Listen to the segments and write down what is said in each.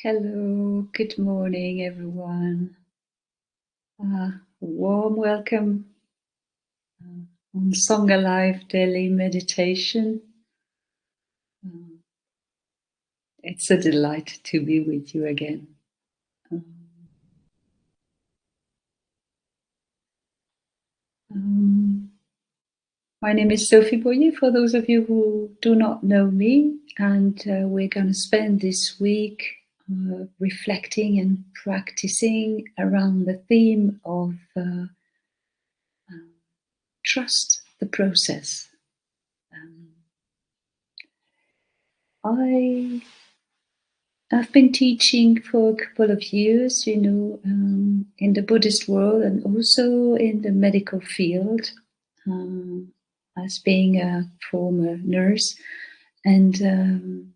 Hello, good morning, everyone. Warm welcome on Song Alive Daily Meditation. It's a delight to be with you again. My name is Sophie for those of you who do not know me, and we're going to spend this week reflecting and practicing around the theme of trust the process. I've been teaching for a couple of years, in the Buddhist world and also in the medical field, as being a former nurse, and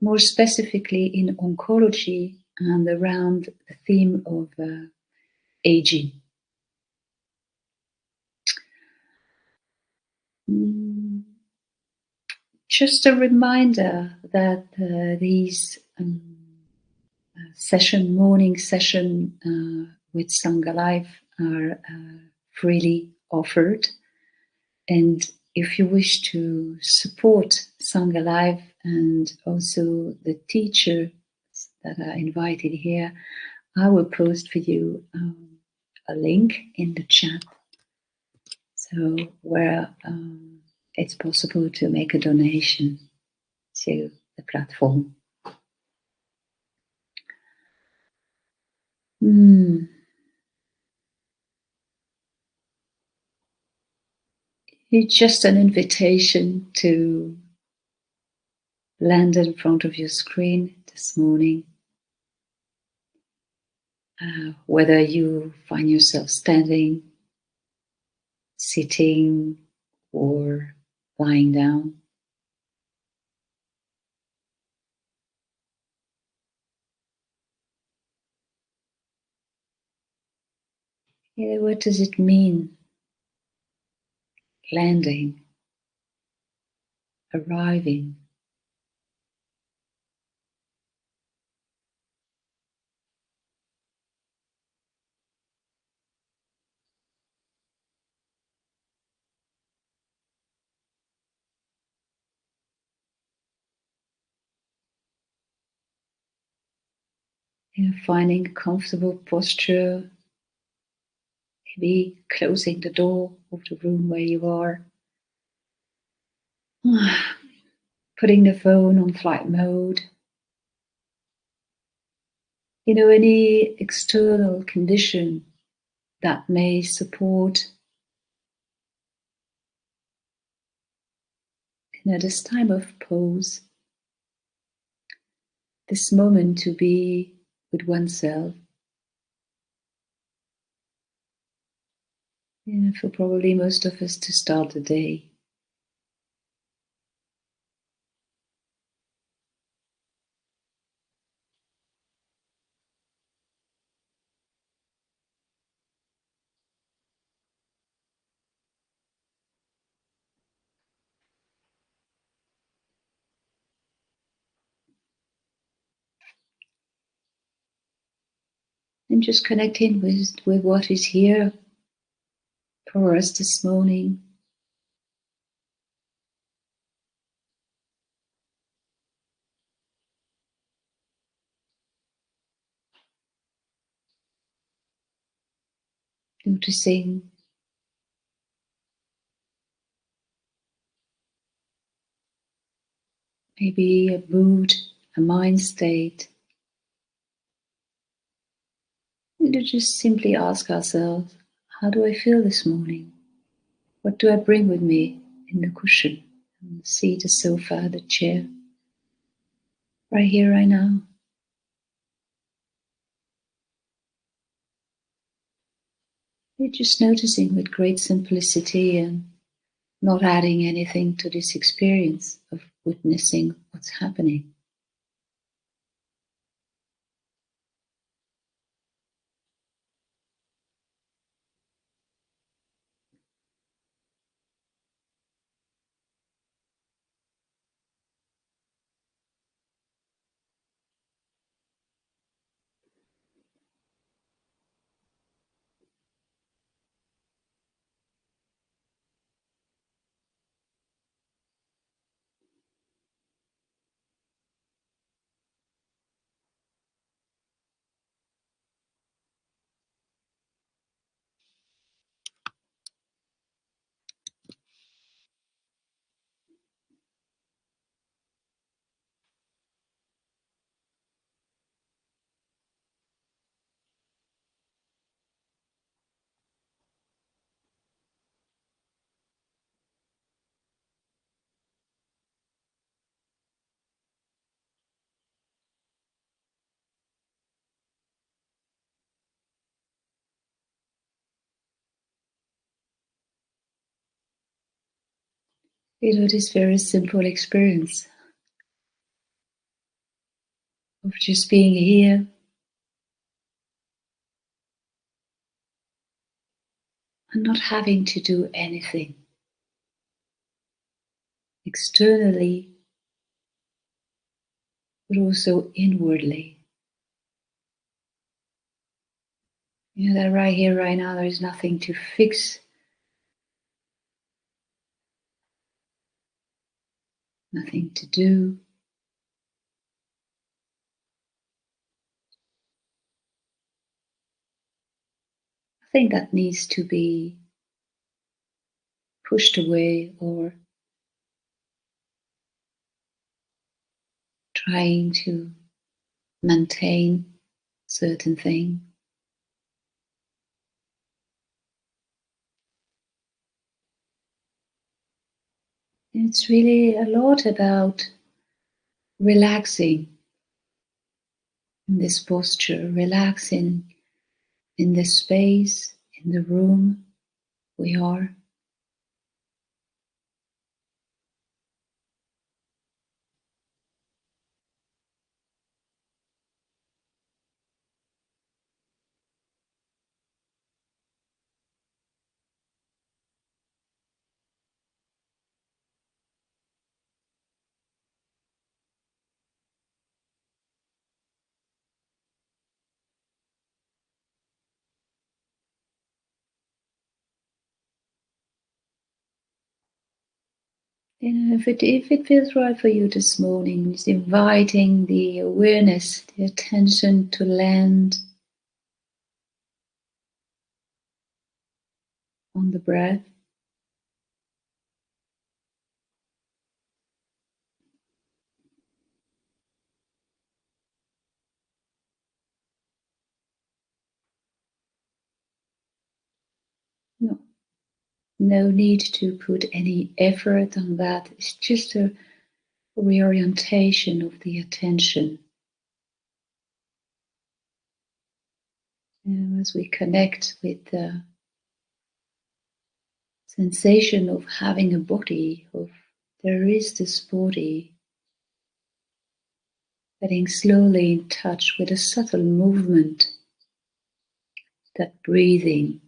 more specifically in oncology and around the theme of aging. Just a reminder that these morning session with Sangha Life are freely offered. And if you wish to support Sangha Life and also the teachers that are invited here, I will post for you a link in the chat, so where it's possible to make a donation to the platform. It's just an invitation to land in front of your screen this morning. Whether you find yourself standing, sitting, or lying down. What does it mean? Landing, arriving. Finding a comfortable posture, maybe closing the door of the room where you are. Putting the phone on flight mode. Any external condition that may support this time of pause, this moment to be with oneself. For probably most of us to start the day. And just connecting with what is here for us this morning. Noticing maybe a mood, a mind state. And to just simply ask ourselves, how do I feel this morning? What do I bring with me in the cushion, the seat, the sofa, the chair? Right here, right now. You're just noticing with great simplicity and not adding anything to this experience of witnessing what's happening. This very simple experience of just being here and not having to do anything externally, but also inwardly. That right here, right now, there is nothing to fix, nothing to do. Nothing that needs to be pushed away or trying to maintain certain things. It's really a lot about relaxing in this posture, relaxing in the space, in the room we are. If it feels right for you this morning, just inviting the awareness, the attention to land on the breath. No, no need to put any effort on that. It's just a reorientation of the attention. As we connect with the sensation of having a body, of there is this body, getting slowly in touch with a subtle movement that breathing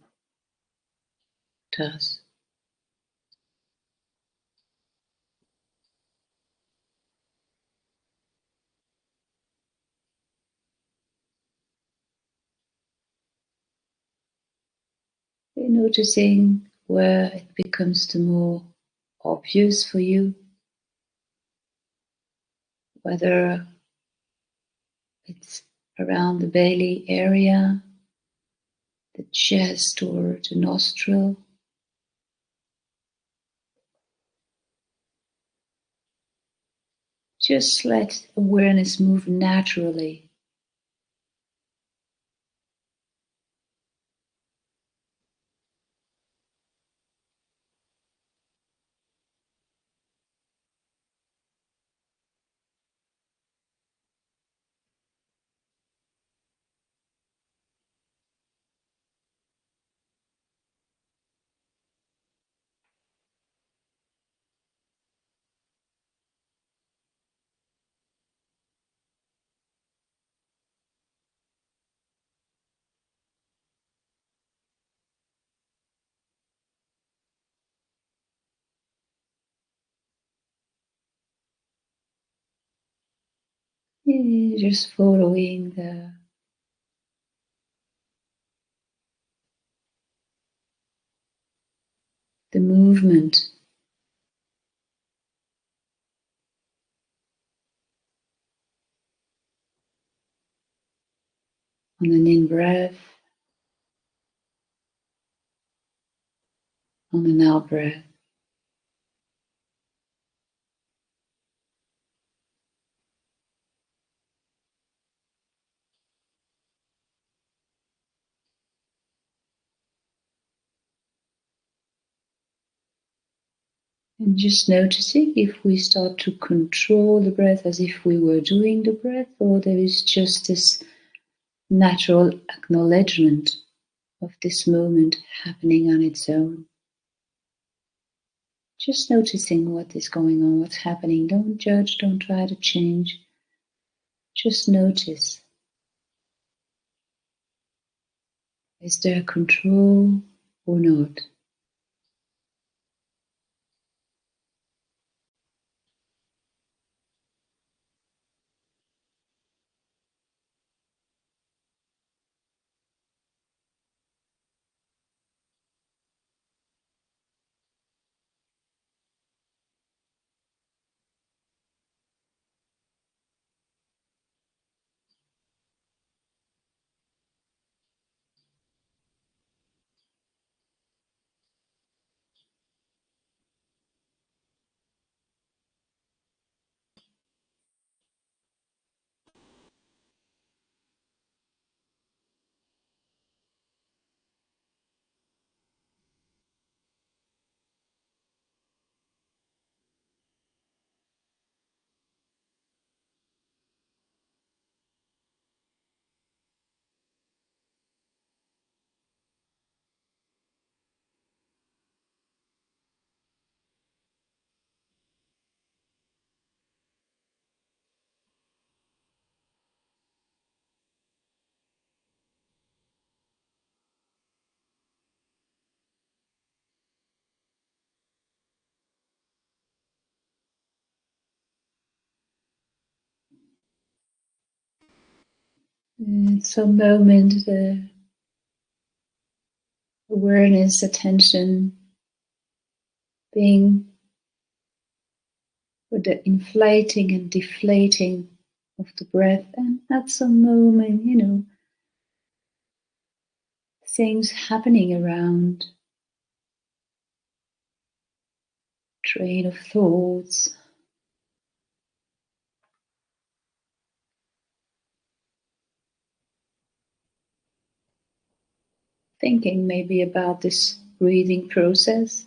does. You're noticing where it becomes the more obvious for you, whether it's around the belly area, the chest, or the nostril. Just let awareness move naturally. Just following the movement on an in-breath, on an out-breath. And just noticing if we start to control the breath as if we were doing the breath, or there is just this natural acknowledgement of this moment happening on its own. Just noticing what is going on, what's happening. Don't judge, don't try to change. Just notice. Is there control or not? In some moment, the awareness, attention, being with the inflating and deflating of the breath, and at some moment, things happening around, train of thoughts, thinking maybe about this breathing process,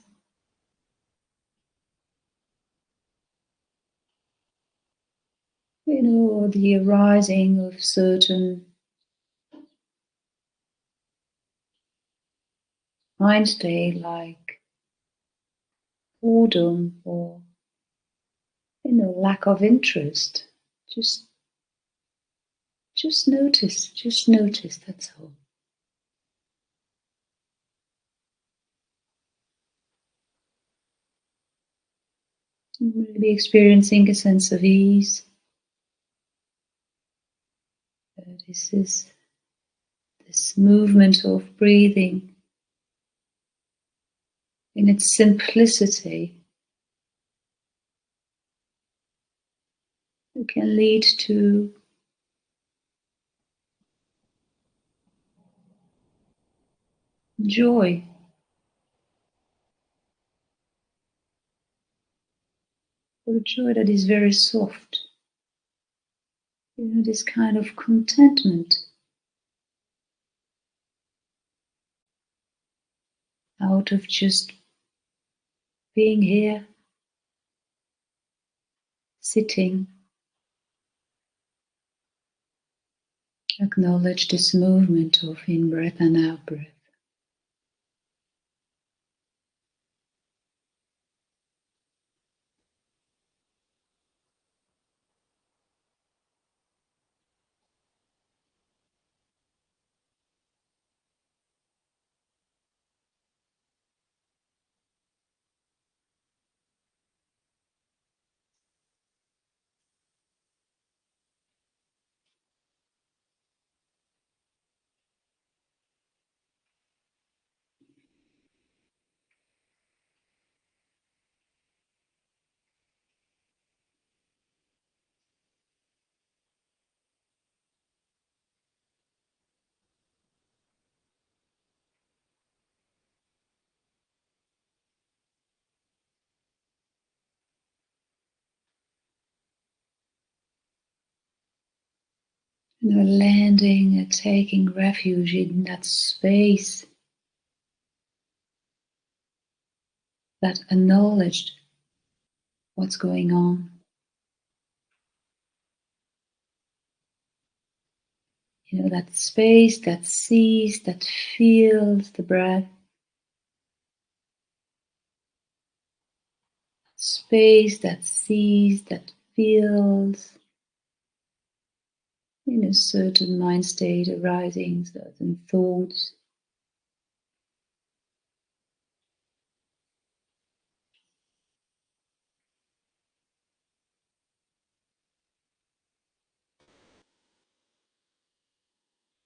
or the arising of certain mind state like boredom or lack of interest. Just just notice, that's all. Maybe experiencing a sense of ease. This is this movement of breathing in its simplicity. It can lead to joy, or a joy that is very soft. This kind of contentment out of just being here, sitting. Acknowledge this movement of in-breath and out-breath. Landing and taking refuge in that space that acknowledged what's going on. That space that sees, that feels the breath. space that sees, that feels in a certain mind state arising, certain thoughts.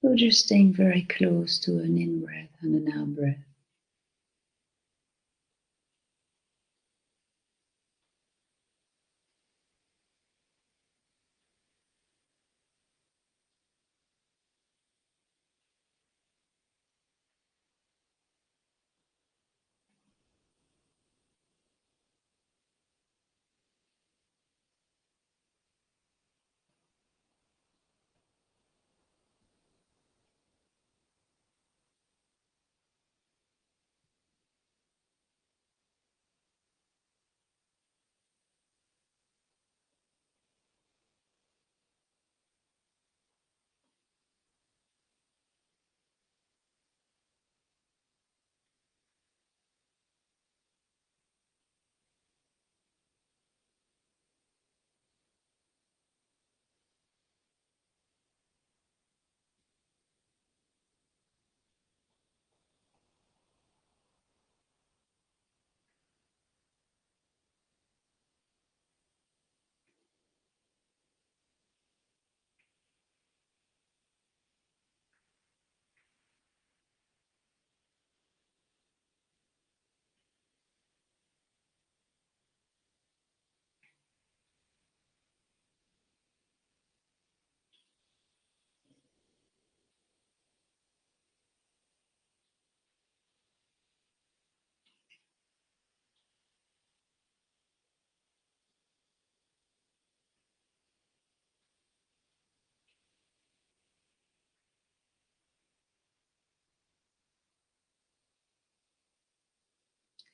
Or just staying very close to an in breath and an out breath.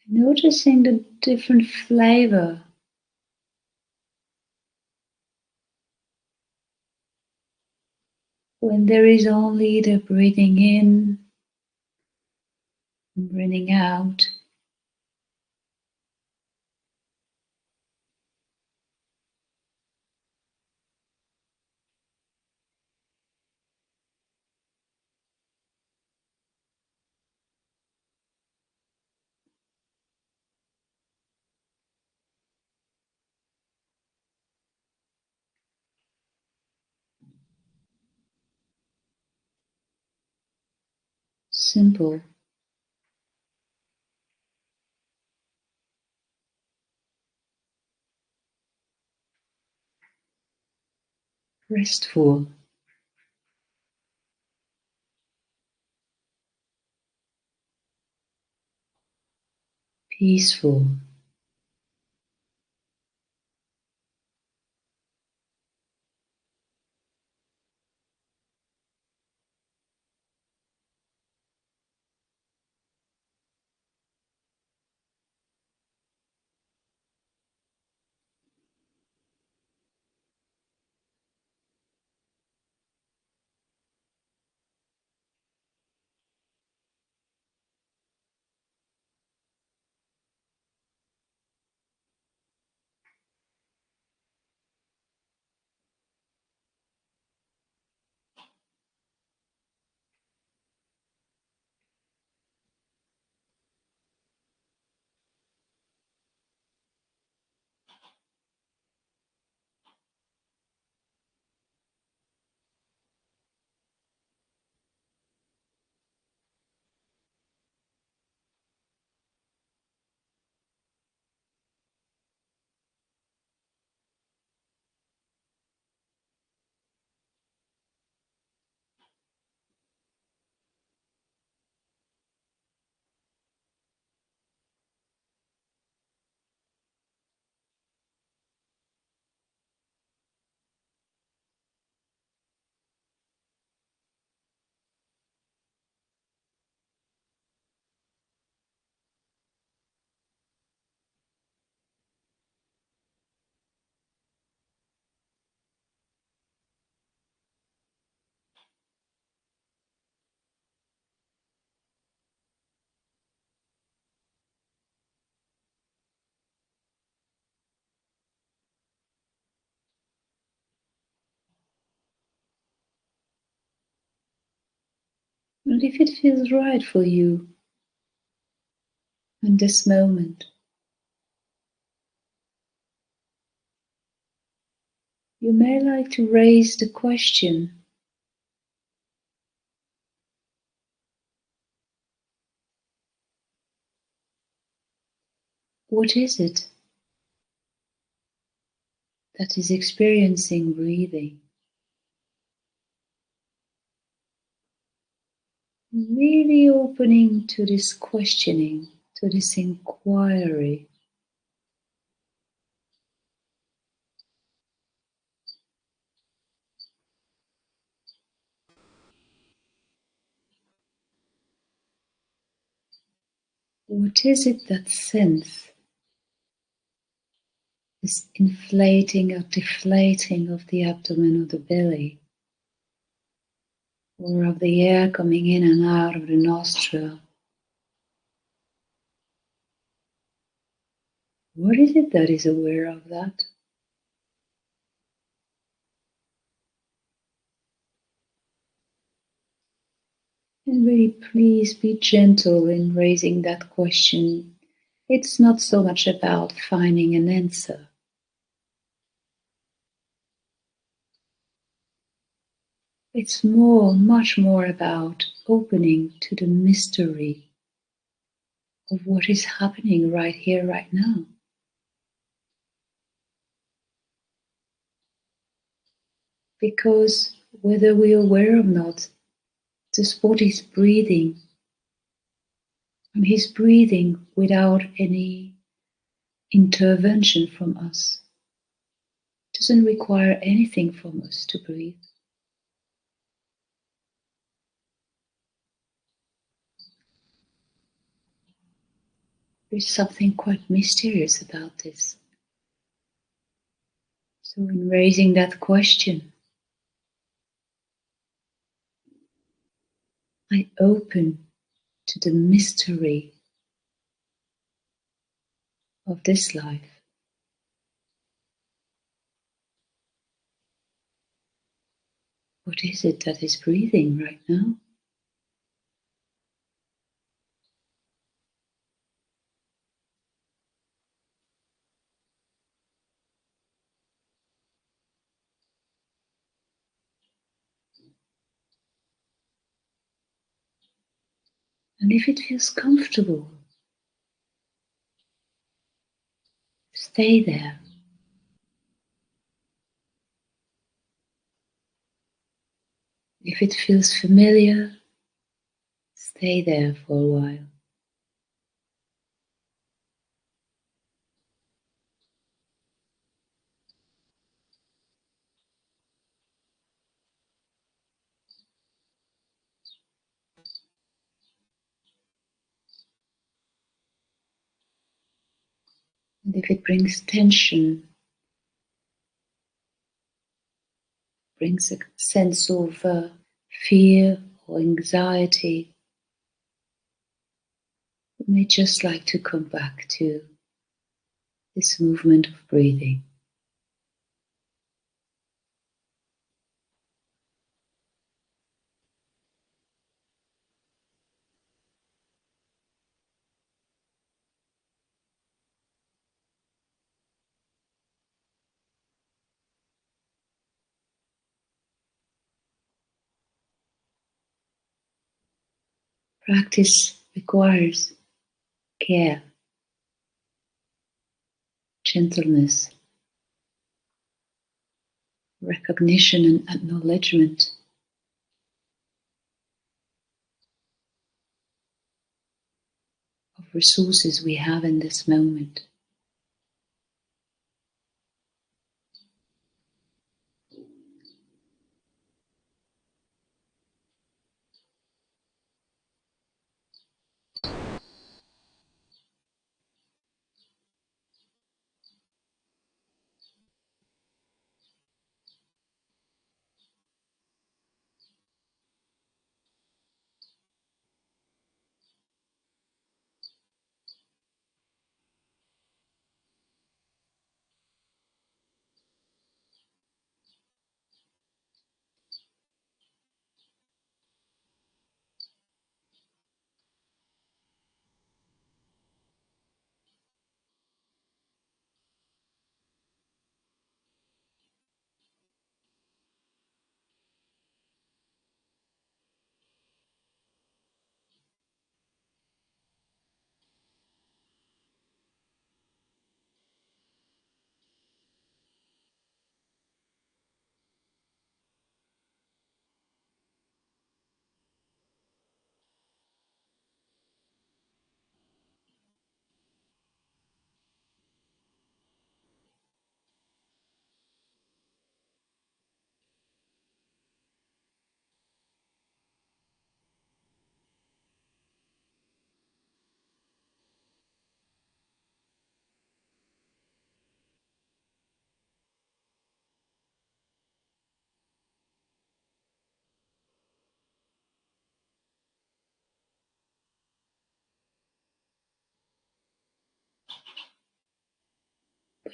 Noticing the different flavor when there is only the breathing in and breathing out. Simple, restful, peaceful. And if it feels right for you in this moment, you may like to raise the question, what is it that is experiencing breathing? Really opening to this questioning, to this inquiry. What is it that sense, this inflating or deflating of the abdomen or the belly, or of the air coming in and out of the nostril? What is it that is aware of that? And really, please be gentle in raising that question. It's not so much about finding an answer. It's much more about opening to the mystery of what is happening right here, right now. Because whether we're aware or not, this body is breathing, and he's breathing without any intervention from us. It doesn't require anything from us to breathe. There's something quite mysterious about this. So, in raising that question, I open to the mystery of this life. What is it that is breathing right now? And if it feels comfortable, stay there. If it feels familiar, stay there for a while. And if it brings tension, brings a sense of fear or anxiety, you may just like to come back to this movement of breathing. Practice requires care, gentleness, recognition, and acknowledgement of resources we have in this moment.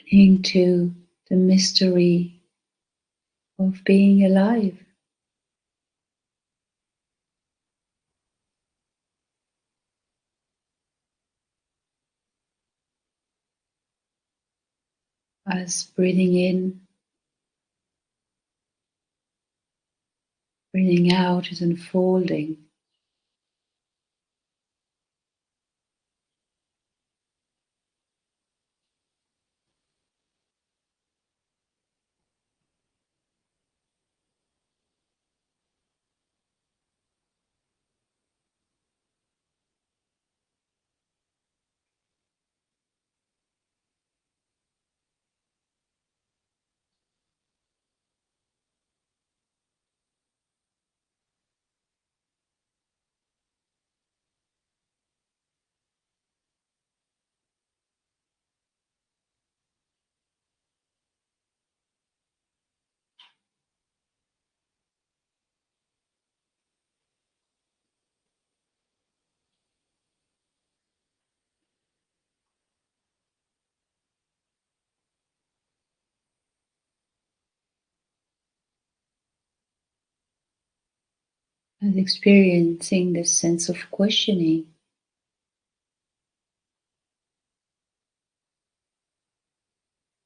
into the mystery of being alive. As breathing out is unfolding. As experiencing this sense of questioning,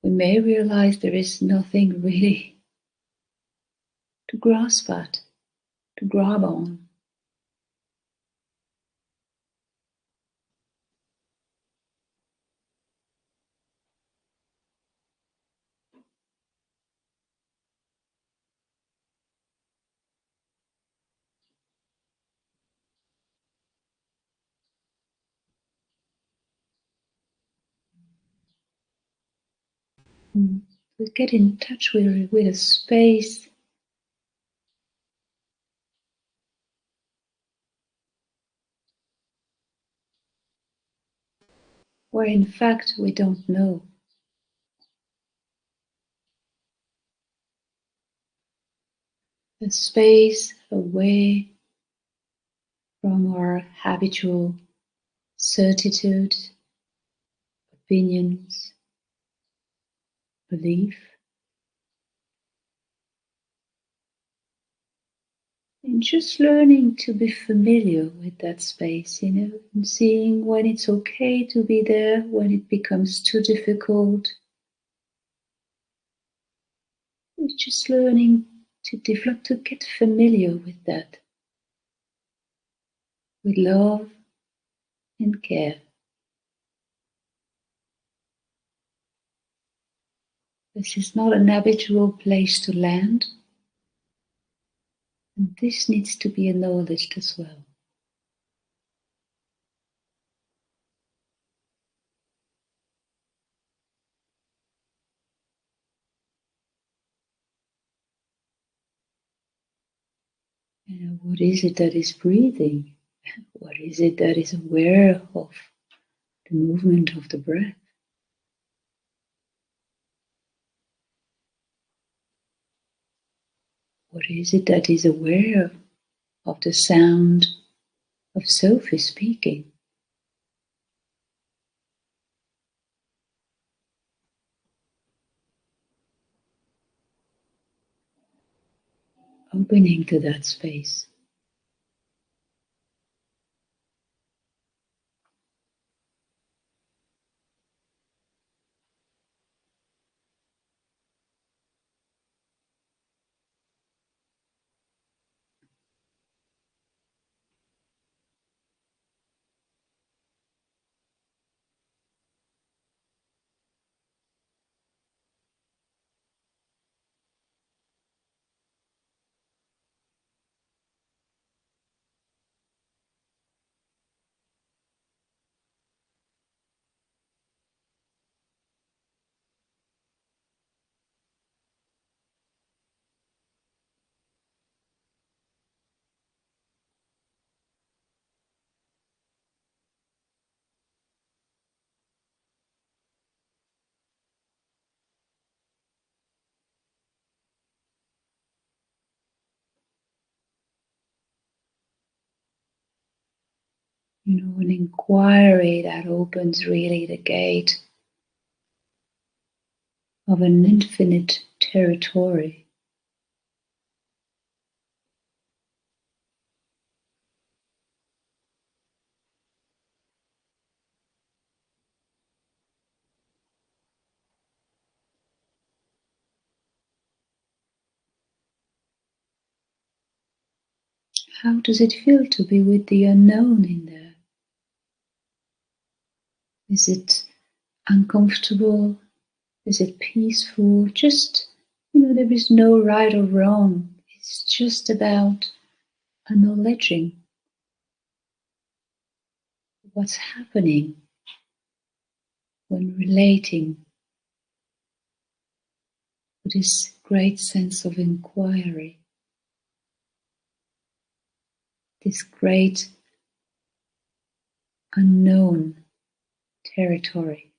we may realize there is nothing really to grasp at, to grab on. We get in touch with a space where in fact we don't know. A space away from our habitual certitudes, opinions, belief, and just learning to be familiar with that space, and seeing when it's okay to be there, when it becomes too difficult. It's just learning to develop, to get familiar with that, with love and care. This is not an habitual place to land, and this needs to be acknowledged as well. What is it that is breathing? What is it that is aware of the movement of the breath? What is it that is aware of the sound of Sophie speaking? Opening to that space. An inquiry that opens really the gate of an infinite territory. How does it feel to be with the unknown in there? Is it uncomfortable? Is it peaceful? Just, there is no right or wrong. It's just about acknowledging what's happening when relating to this great sense of inquiry, this great unknown territory.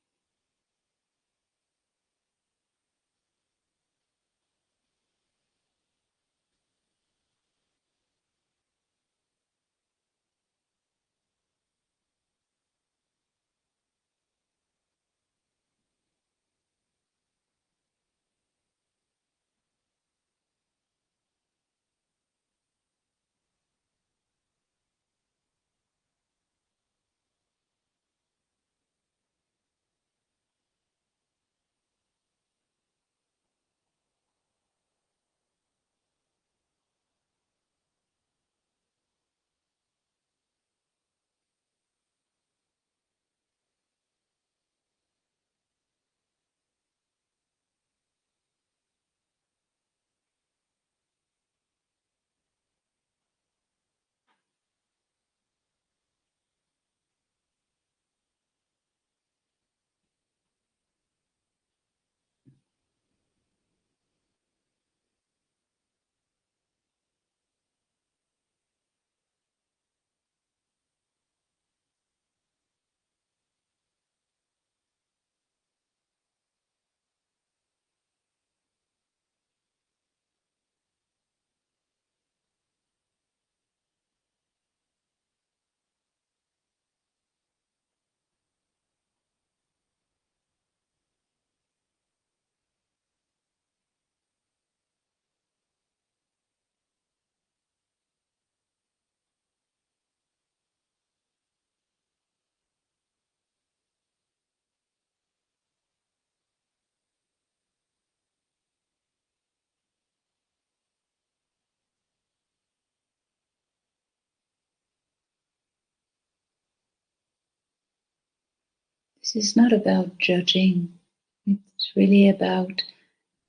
This is not about judging. It's really about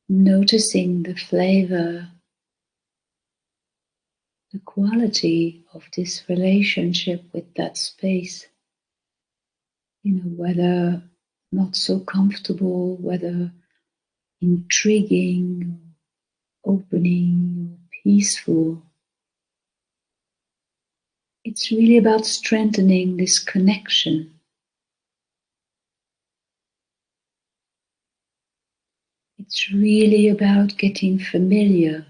noticing the flavor, the quality of this relationship with that space. Whether not so comfortable, whether intriguing, opening, peaceful. It's really about strengthening this connection. It's really about getting familiar.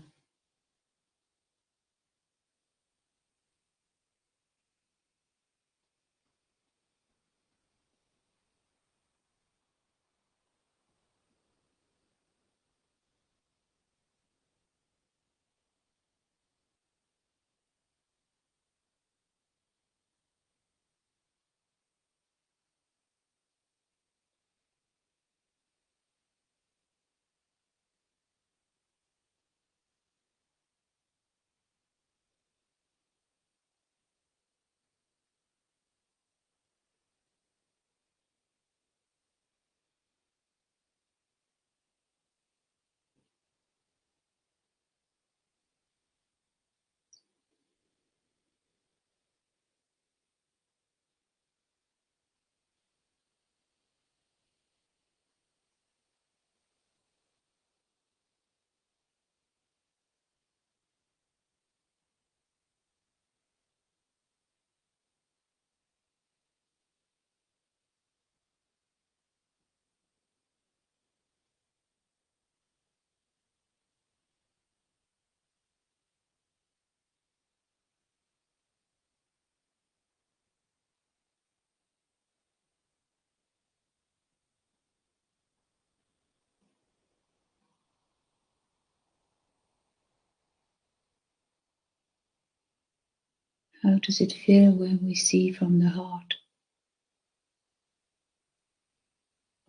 How does it feel when we see from the heart,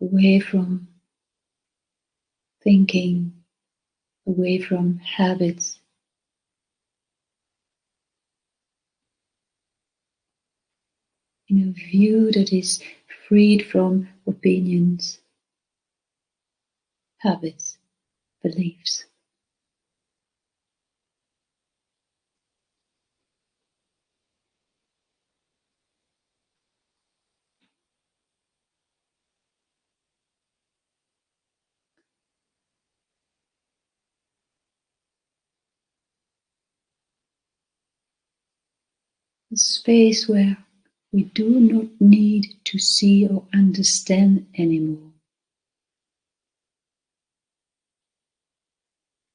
away from thinking, away from habits, in a view that is freed from opinions, habits, beliefs? A space where we do not need to see or understand anymore,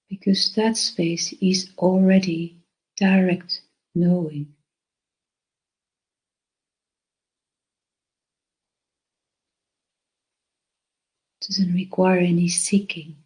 because that space is already direct knowing. It doesn't require any seeking.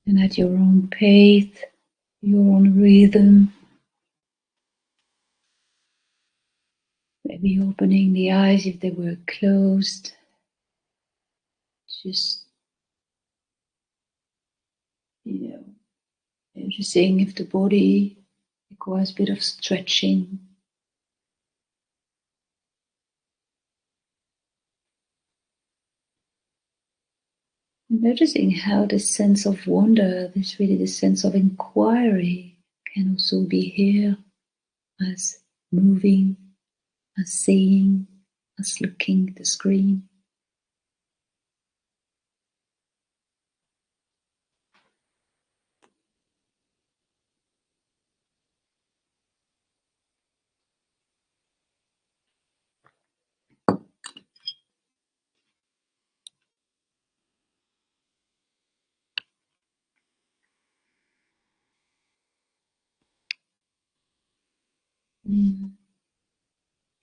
And at your own pace, your own rhythm, maybe opening the eyes if they were closed, just, noticing if the body requires a bit of stretching. Noticing how the sense of wonder, this really the sense of inquiry, can also be here as moving, as seeing, as looking at the screen.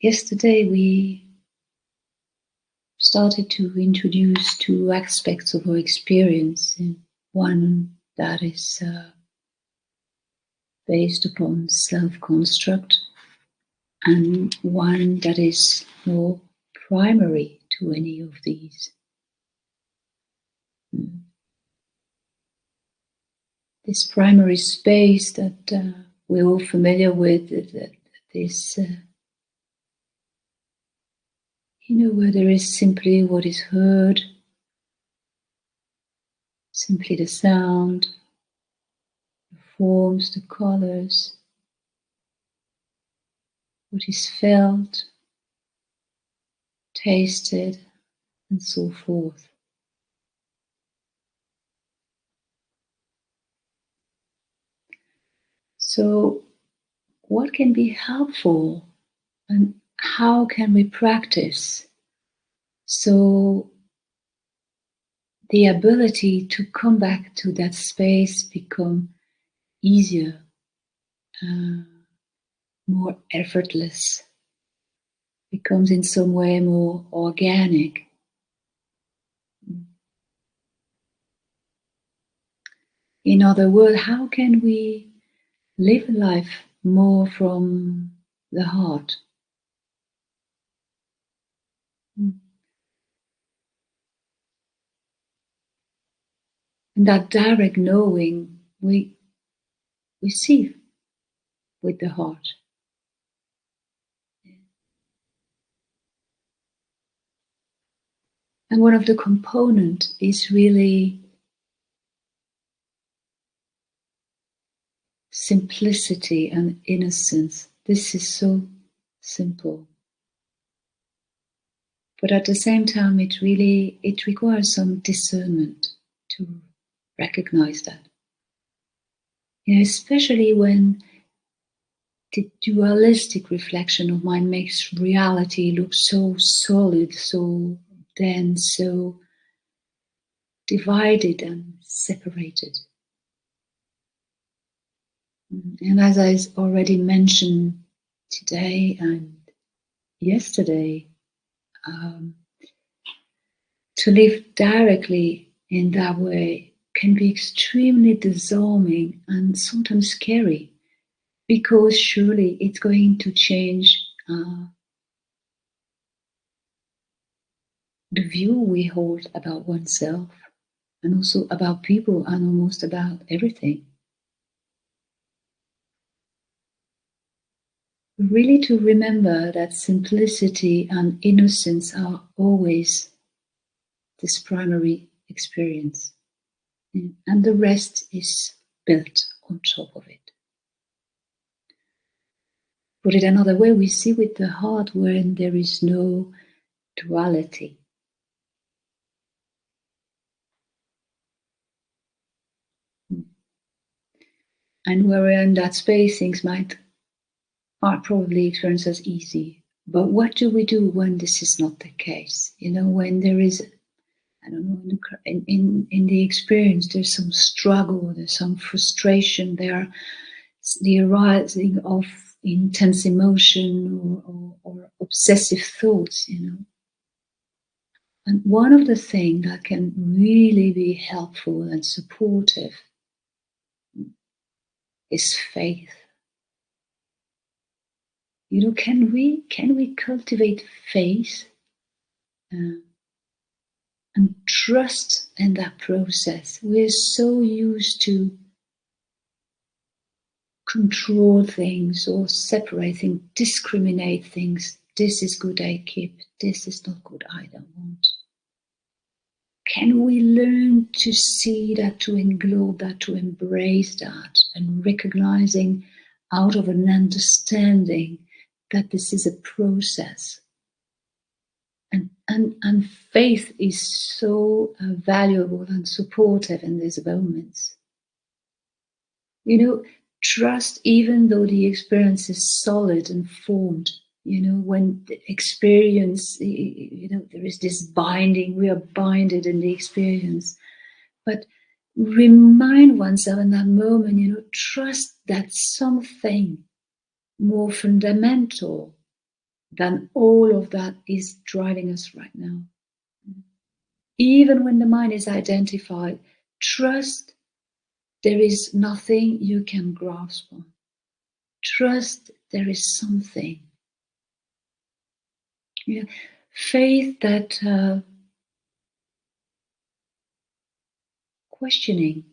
Yesterday we started to introduce two aspects of our experience. One that is based upon self-construct, and one that is more primary to any of these. This primary space that we're all familiar with, that this, where there is simply what is heard, simply the sound, the forms, the colors, what is felt, tasted, and so forth. So, what can be helpful, and how can we practice so the ability to come back to that space become easier, uh, more effortless, becomes in some way more organic. In other words, how can we live life more from the heart? And that direct knowing we receive with the heart. And one of the components is really simplicity and innocence. This is so simple. But at the same time, it requires some discernment to recognize that. Especially when the dualistic reflection of mind makes reality look so solid, so dense, so divided and separated. And as I already mentioned today and yesterday, to live directly in that way can be extremely disarming and sometimes scary, because surely it's going to change the view we hold about oneself and also about people and almost about everything. Really to remember that simplicity and innocence are always this primary experience, and the rest is built on top of it. Put it another way, we see with the heart when there is no duality. And where we're in that space, things are probably experienced as easy. But what do we do when this is not the case? When there is, I don't know, in the experience, there's some struggle, there's some frustration, there the arising of intense emotion or obsessive thoughts, And one of the things that can really be helpful and supportive is faith. Can we cultivate faith and trust in that process? We're so used to control things or separate things, discriminate things. This is good, I keep. This is not good, I don't want. Can we learn to see that, to englobe that, to embrace that, and recognizing out of an understanding that this is a process? And faith is so valuable and supportive in these moments. Trust, even though the experience is solid and formed, when the experience, there is this binding, we are binded in the experience. But remind oneself in that moment, trust that something more fundamental than all of that is driving us right now. Even when the mind is identified, trust there is nothing you can grasp on. Trust there is something. Faith that questioning,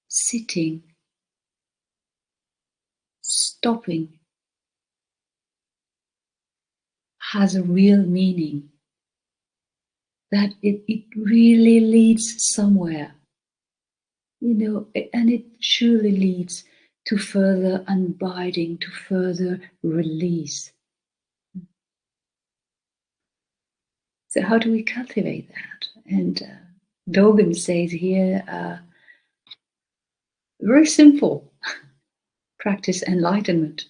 sitting, stopping has a real meaning. That it really leads somewhere, and it surely leads to further unbinding, to further release. So how do we cultivate that? And Dogen says here, very simple, practice enlightenment.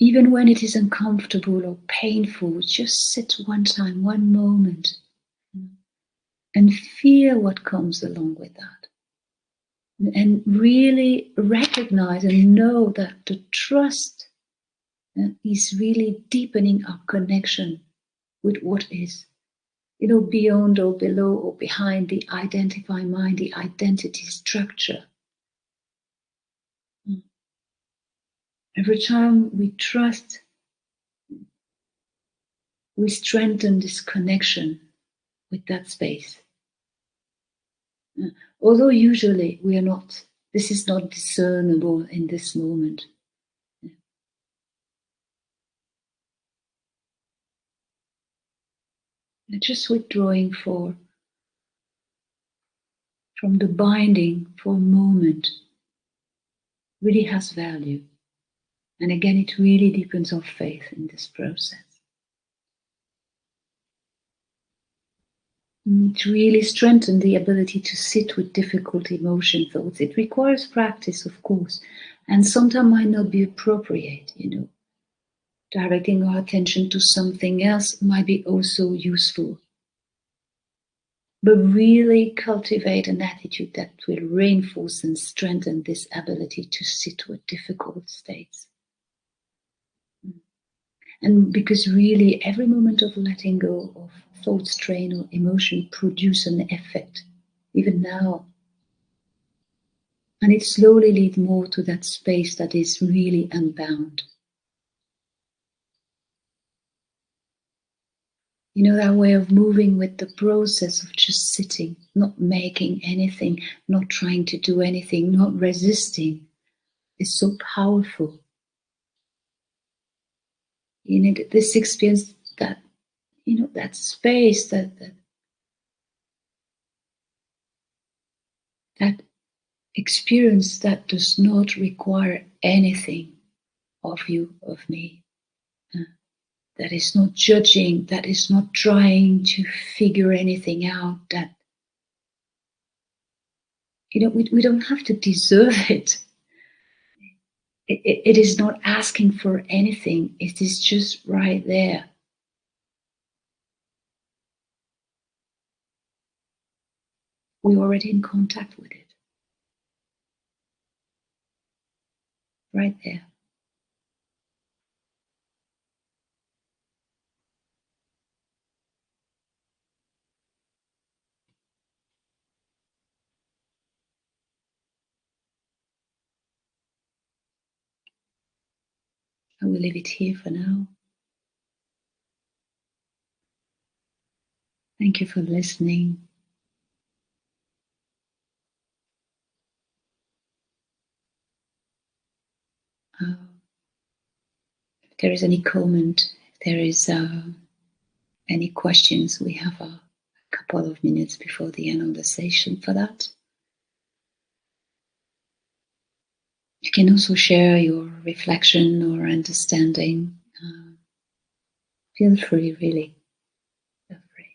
Even when it is uncomfortable or painful, just sit one time, one moment, and feel what comes along with that. And really recognize and know that the trust is really deepening our connection with what is, beyond or below or behind the identify mind, the identity structure. Every time we trust, we strengthen this connection with that space. Although usually we are not, this is not discernible in this moment. Just withdrawing from the binding for a moment really has value. And again, it really deepens our faith in this process. It really strengthens the ability to sit with difficult emotion thoughts. It requires practice, of course, and sometimes might not be appropriate, Directing our attention to something else might be also useful. But really cultivate an attitude that will reinforce and strengthen this ability to sit with difficult states. And because really every moment of letting go of thought, strain, or emotion produce an effect, even now. And it slowly leads more to that space that is really unbound. That way of moving with the process of just sitting, not making anything, not trying to do anything, not resisting, is so powerful. This experience that, that space, that experience that does not require anything of you, of me. That is not judging, that is not trying to figure anything out, that we don't have to deserve it. It is not asking for anything. It is just right there. We're already in contact with it. Right there. I will leave it here for now. Thank you for listening. If there is any comment, if there is any questions, we have a couple of minutes before the end of the session for that. You can also share your reflection or understanding. Feel free, really. Feel free.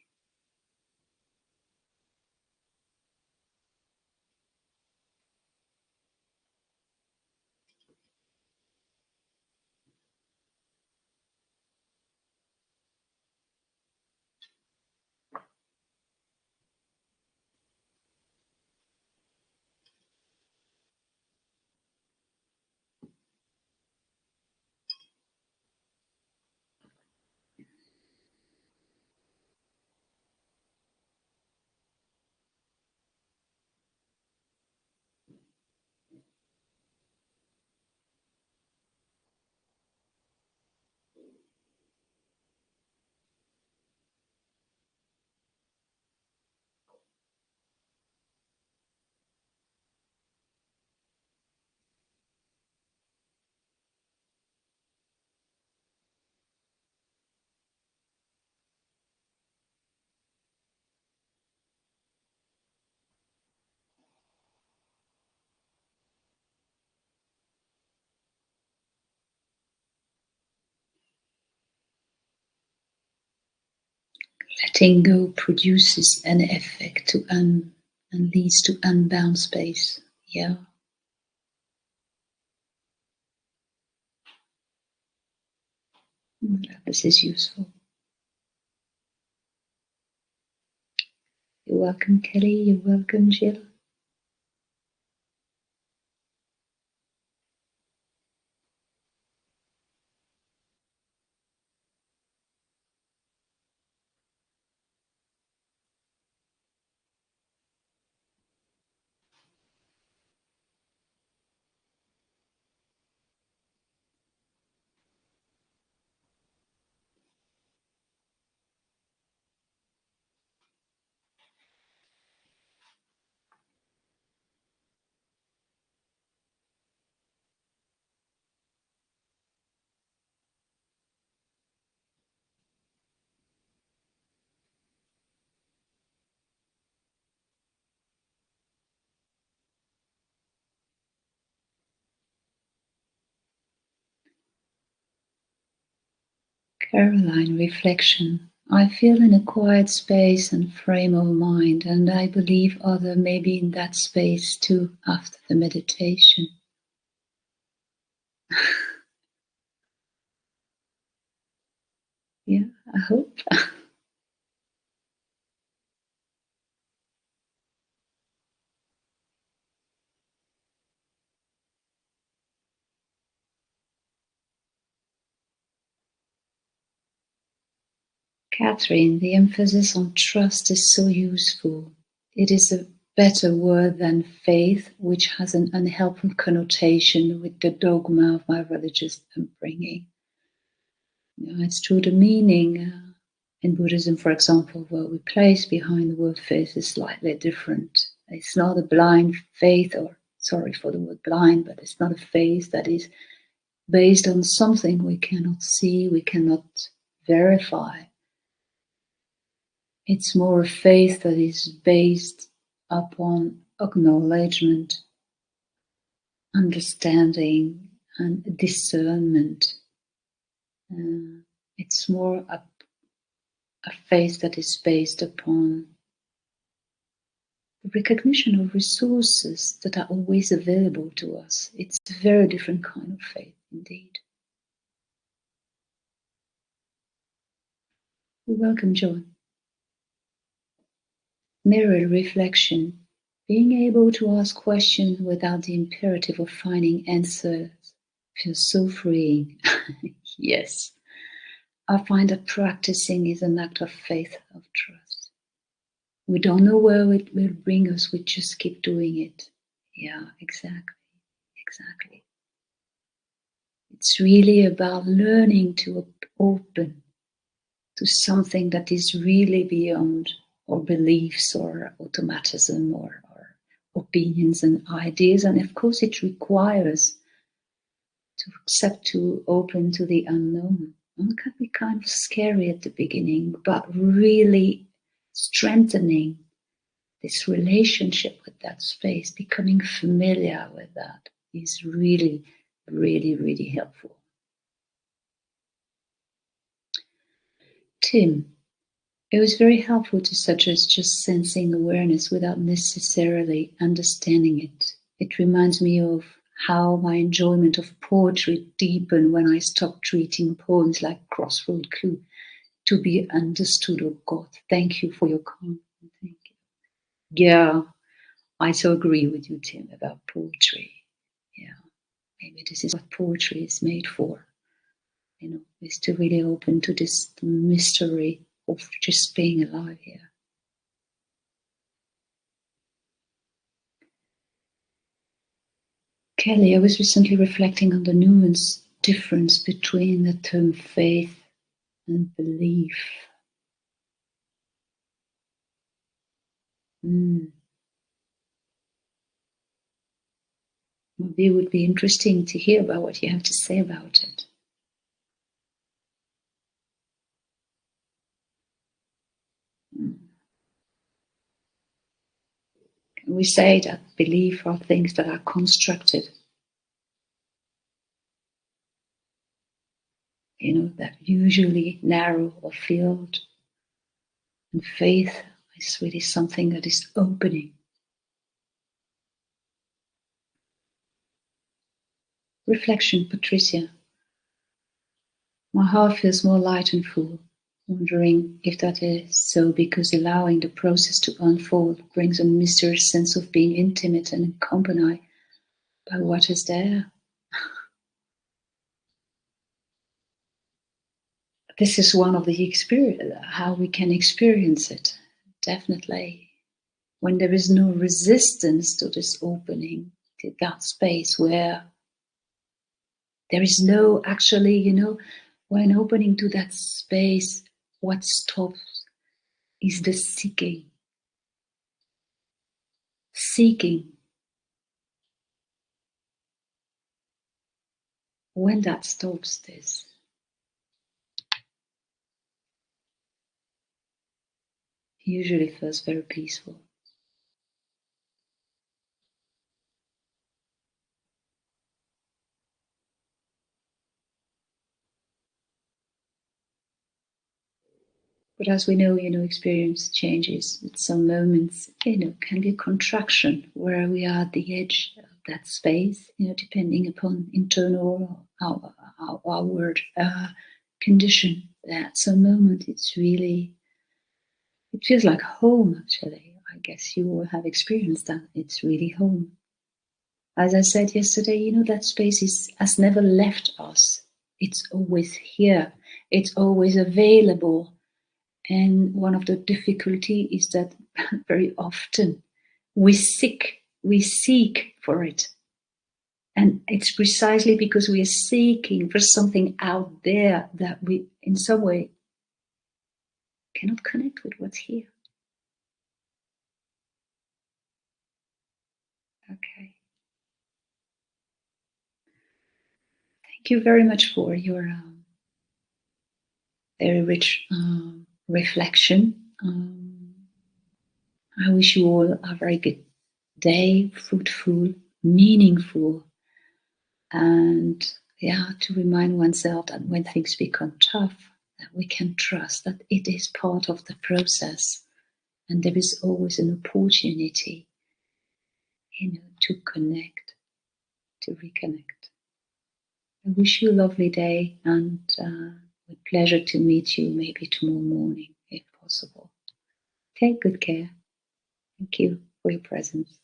Letting go produces an effect and leads to unbound space. Yeah. This is useful. You're welcome, Kelly. You're welcome, Jill. Caroline, reflection. I feel in a quiet space and frame of mind, and I believe other may be in that space too after the meditation. Yeah, I hope. Catherine, the emphasis on trust is so useful. It is a better word than faith, which has an unhelpful connotation with the dogma of my religious upbringing. It's true, the meaning in Buddhism, for example, what we place behind the word faith is slightly different. It's not a blind faith, or sorry for the word blind, but it's not a faith that is based on something we cannot see, we cannot verify. It's more a faith that is based upon acknowledgement, understanding, and discernment. It's more a faith that is based upon the recognition of resources that are always available to us. It's a very different kind of faith indeed. Welcome, John. Mirror reflection. Being able to ask questions without the imperative of finding answers feels so freeing. Yes. I find that practicing is an act of faith, of trust. We don't know where it will bring us, we just keep doing it. Yeah, exactly. Exactly. It's really about learning to open to something that is really beyond our beliefs or automatism or opinions and ideas. And of course, it requires to accept, to open to the unknown. And it can be kind of scary at the beginning, but really strengthening this relationship with that space, becoming familiar with that is really, really, really helpful. Tim, it was very helpful to suggest just sensing awareness without necessarily understanding it. It reminds me of how my enjoyment of poetry deepened when I stopped treating poems like crossroad clue to be understood or got. Thank you for your comment. Thank you. Yeah, I so agree with you, Tim, about poetry. Yeah, maybe this is what poetry is made for. Is to really open to this mystery of just being alive here. Kelly, I was recently reflecting on the nuanced difference between the term faith and belief. Mm. Maybe it would be interesting to hear about what you have to say about it. Mm. We say that belief are things that are constructed, that usually narrow or filled. And faith is really something that is opening. Reflection, Patricia. My heart feels more light and full, wondering if that is so because allowing the process to unfold brings a mysterious sense of being intimate and accompanied by what is there. This is one of the experience, how we can experience it, definitely. When there is no resistance to this opening, to that space where there is no, actually, when opening to that space, what stops is the seeking. Seeking. When that stops this, usually feels very peaceful. But as we know, experience changes. At some moments, can be a contraction where we are at the edge of that space, depending upon internal or outward condition. At some moment, it feels like home, actually. I guess you will have experienced that. It's really home. As I said yesterday, that space has never left us. It's always here. It's always available. And one of the difficulty is that very often we seek for it. And it's precisely because we are seeking for something out there that we, in some way, cannot connect with what's here. Okay. Thank you very much for your very rich reflection. I wish you all a very good day, fruitful, meaningful, and to remind oneself that when things become tough, that we can trust that it is part of the process, and there is always an opportunity, to connect, to reconnect. I wish you a lovely day, and with pleasure to meet you maybe tomorrow morning, if possible. Take good care. Thank you for your presence.